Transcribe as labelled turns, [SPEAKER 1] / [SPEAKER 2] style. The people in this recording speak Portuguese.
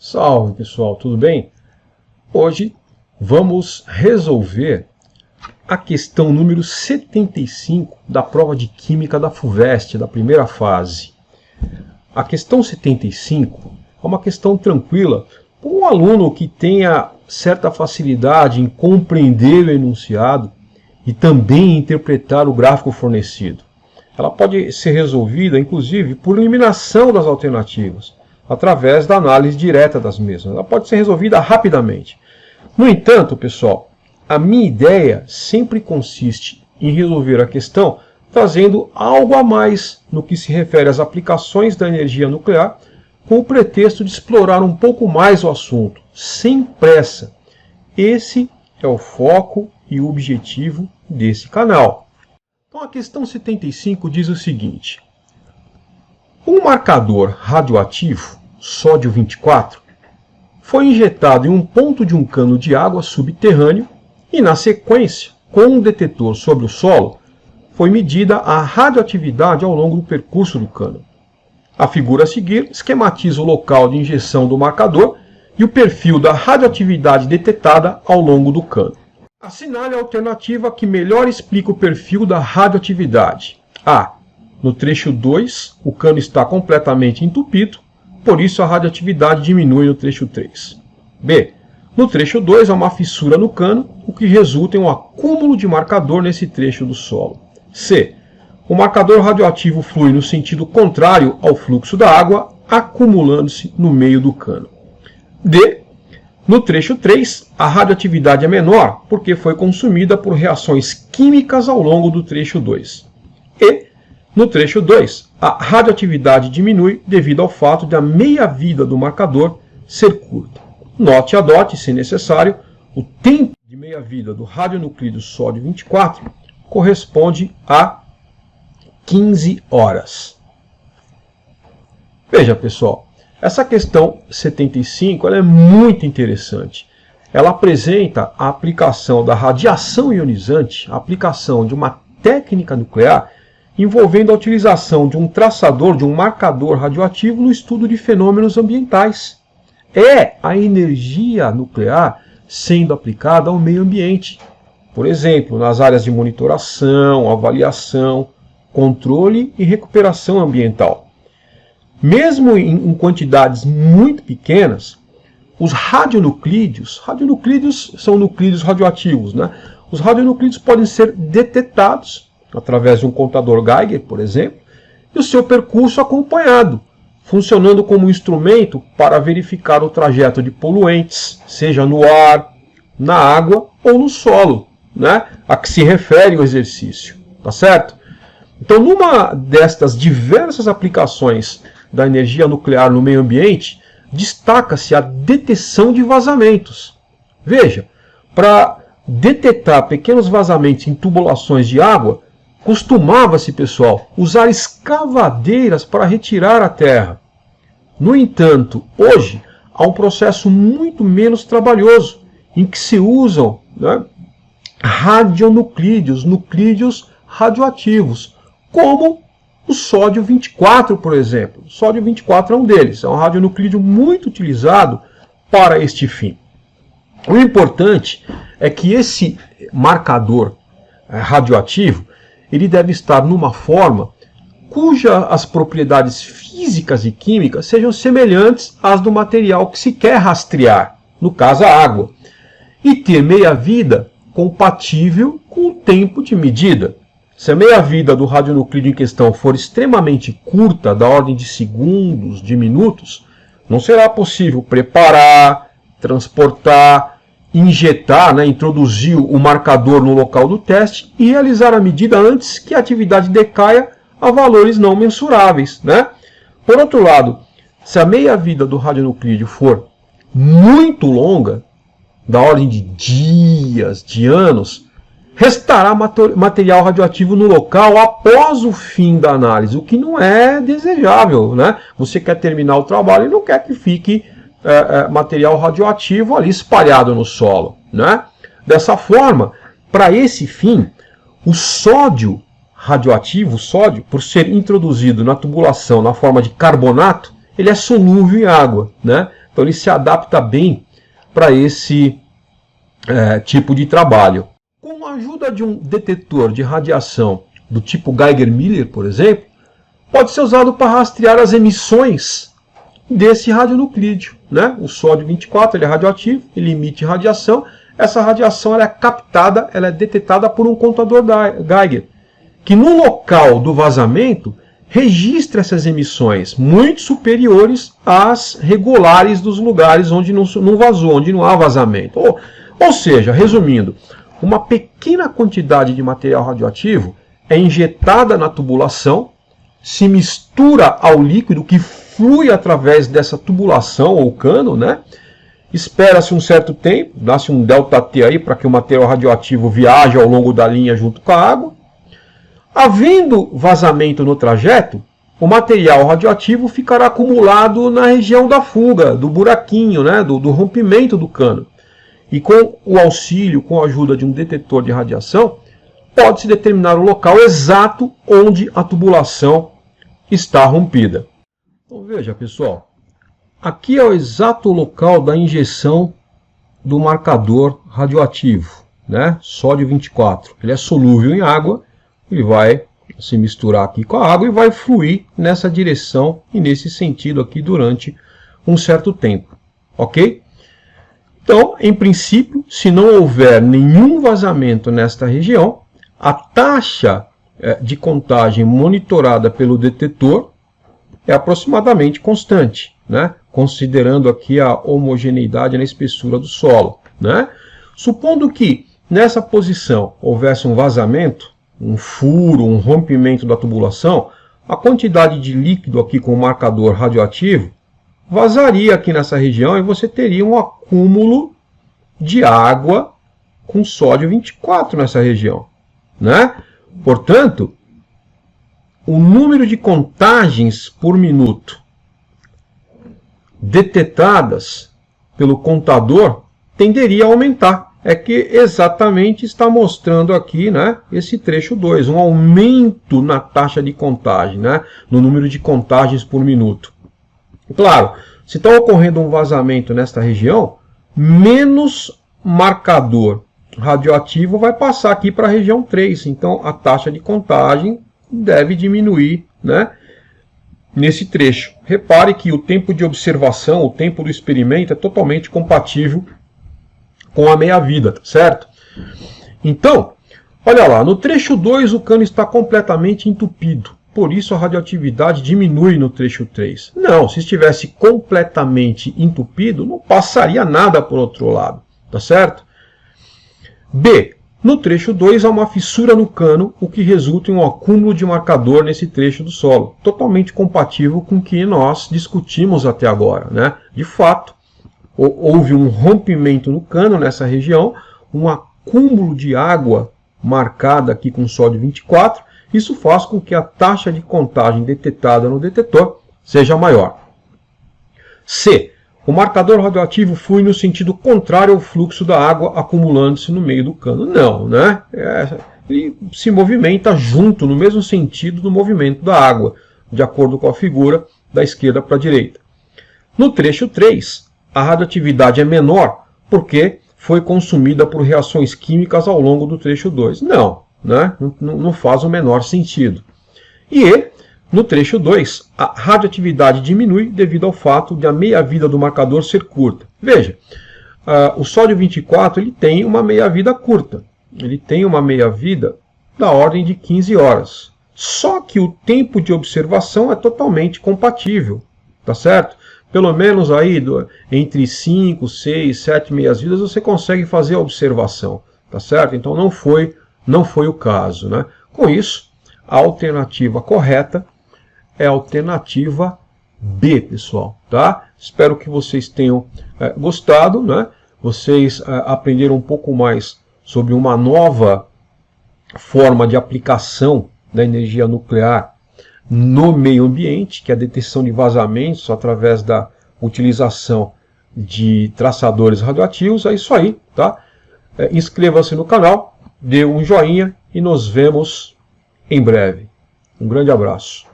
[SPEAKER 1] Salve pessoal, tudo bem? Hoje vamos resolver a questão número 75 da prova de Química da FUVEST, da primeira fase. A questão 75 é uma questão tranquila para um aluno que tenha certa facilidade em compreender o enunciado e também interpretar o gráfico fornecido. Ela pode ser resolvida, inclusive, por eliminação das alternativas, através da análise direta das mesmas. Ela pode ser resolvida rapidamente. No entanto, pessoal, a minha ideia sempre consiste em resolver a questão trazendo algo a mais no que se refere às aplicações da energia nuclear, com o pretexto de explorar um pouco mais o assunto, sem pressa. Esse é o foco e o objetivo desse canal. Então a questão 75 diz o seguinte: um marcador radioativo, sódio 24, foi injetado em um ponto de um cano de água subterrâneo e, na sequência, com um detetor sobre o solo, foi medida a radioatividade ao longo do percurso do cano. A figura a seguir esquematiza o local de injeção do marcador e o perfil da radioatividade detetada ao longo do cano. Assinale a alternativa que melhor explica o perfil da radioatividade. A. No trecho 2, o cano está completamente entupido, por isso a radioatividade diminui no trecho 3. B. No trecho 2 há uma fissura no cano, o que resulta em um acúmulo de marcador nesse trecho do solo. C. O marcador radioativo flui no sentido contrário ao fluxo da água, acumulando-se no meio do cano. D. No trecho 3, a radioatividade é menor, porque foi consumida por reações químicas ao longo do trecho 2. E. No trecho 2, a radioatividade diminui devido ao fato de a meia-vida do marcador ser curta. Note e adote, se necessário, o tempo de meia-vida do radionuclídeo sódio 24 corresponde a 15 horas. Veja, pessoal, essa questão 75 ela é muito interessante. Ela apresenta a aplicação da radiação ionizante, a aplicação de uma técnica nuclear envolvendo a utilização de um traçador, de um marcador radioativo no estudo de fenômenos ambientais. É a energia nuclear sendo aplicada ao meio ambiente. Por exemplo, nas áreas de monitoração, avaliação, controle e recuperação ambiental. Mesmo em quantidades muito pequenas, os radionuclídeos são nuclídeos radioativos, né? Os radionuclídeos podem ser detectados através de um contador Geiger, por exemplo, e o seu percurso acompanhado, funcionando como um instrumento para verificar o trajeto de poluentes, seja no ar, na água ou no solo, né, a que se refere o exercício, tá certo? Então, numa destas diversas aplicações da energia nuclear no meio ambiente, destaca-se a detecção de vazamentos. Veja, para detectar pequenos vazamentos em tubulações de água, costumava-se, pessoal, usar escavadeiras para retirar a terra. No entanto, hoje, há um processo muito menos trabalhoso, em que se usam, né, radionuclídeos, nuclídeos radioativos, como o sódio 24, por exemplo. O sódio 24 é um deles, é um radionuclídeo muito utilizado para este fim. O importante é que esse marcador radioativo ele deve estar numa forma cujas propriedades físicas e químicas sejam semelhantes às do material que se quer rastrear, no caso a água, e ter meia-vida compatível com o tempo de medida. Se a meia-vida do radionuclídeo em questão for extremamente curta, da ordem de segundos, de minutos, não será possível preparar, transportar, injetar, né, introduzir o marcador no local do teste e realizar a medida antes que a atividade decaia a valores não mensuráveis, né? Por outro lado, se a meia-vida do radionuclídeo for muito longa, da ordem de dias, de anos, restará material radioativo no local após o fim da análise, o que não é desejável, né? Você quer terminar o trabalho e não quer que fique material radioativo ali espalhado no solo, né? Dessa forma, para esse fim, o sódio radioativo, o sódio, por ser introduzido na tubulação na forma de carbonato, ele é solúvel em água, né? Então ele se adapta bem para esse tipo de trabalho. Com a ajuda de um detetor de radiação do tipo Geiger-Miller, por exemplo, pode ser usado para rastrear as emissões desse radionuclídeo, né? O sódio 24 ele é radioativo, ele emite radiação. Essa radiação ela é captada, ela é detetada por um contador Geiger, que no local do vazamento registra essas emissões muito superiores às regulares dos lugares onde não vazou, onde não há vazamento. Ou seja, resumindo, uma pequena quantidade de material radioativo é injetada na tubulação, se mistura ao líquido que flui através dessa tubulação ou cano, né? Espera-se um certo tempo, dá-se um ΔT aí para que o material radioativo viaje ao longo da linha junto com a água. Havendo vazamento no trajeto, o material radioativo ficará acumulado na região da fuga, do buraquinho, né? do rompimento do cano. E com o auxílio, com a ajuda de um detetor de radiação, pode-se determinar o local exato onde a tubulação está rompida. Então veja, pessoal, aqui é o exato local da injeção do marcador radioativo, né? Sódio 24. Ele é solúvel em água, ele vai se misturar aqui com a água e vai fluir nessa direção e nesse sentido aqui durante um certo tempo, ok? Então, em princípio, se não houver nenhum vazamento nesta região, a taxa de contagem monitorada pelo detetor é aproximadamente constante, né? Considerando aqui a homogeneidade na espessura do solo, né? Supondo que nessa posição houvesse um vazamento, um furo, um rompimento da tubulação, a quantidade de líquido aqui com o marcador radioativo vazaria aqui nessa região e você teria um acúmulo de água com sódio 24 nessa região, né? Portanto, o número de contagens por minuto detectadas pelo contador tenderia a aumentar. É que exatamente está mostrando aqui, né, esse trecho 2, um aumento na taxa de contagem, né, no número de contagens por minuto. Claro, se está ocorrendo um vazamento nesta região, menos marcador radioativo vai passar aqui para a região 3. Então a taxa de contagem deve diminuir, né, nesse trecho. Repare que o tempo de observação, o tempo do experimento é totalmente compatível com a meia-vida, certo? Então, olha lá, no trecho 2 o cano está completamente entupido. Por isso a radioatividade diminui no trecho 3. Não, se estivesse completamente entupido, não passaria nada por outro lado, tá certo? B. No trecho 2 há uma fissura no cano, o que resulta em um acúmulo de marcador nesse trecho do solo. Totalmente compatível com o que nós discutimos até agora, né? De fato, houve um rompimento no cano nessa região, um acúmulo de água marcada aqui com sódio 24. Isso faz com que a taxa de contagem detectada no detetor seja maior. C. O marcador radioativo flui no sentido contrário ao fluxo da água acumulando-se no meio do cano. Não, né? Ele se movimenta junto, no mesmo sentido do movimento da água, de acordo com a figura da esquerda para a direita. No trecho 3, a radioatividade é menor porque foi consumida por reações químicas ao longo do trecho 2. Não, né? Não faz o menor sentido. E no trecho 2, a radioatividade diminui devido ao fato de a meia-vida do marcador ser curta. Veja, o sódio 24 ele tem uma meia-vida curta. Ele tem uma meia-vida da ordem de 15 horas. Só que o tempo de observação é totalmente compatível, tá certo? Pelo menos aí entre 5, 6, 7 meias-vidas você consegue fazer a observação, tá certo? Então não foi o caso, né? Com isso, a alternativa correta é a alternativa B, pessoal, tá? Espero que vocês tenham gostado, né? Vocês aprenderam um pouco mais sobre uma nova forma de aplicação da energia nuclear no meio ambiente, que é a detecção de vazamentos através da utilização de traçadores radioativos. É isso aí, tá? Inscreva-se no canal, dê um joinha e nos vemos em breve. Um grande abraço.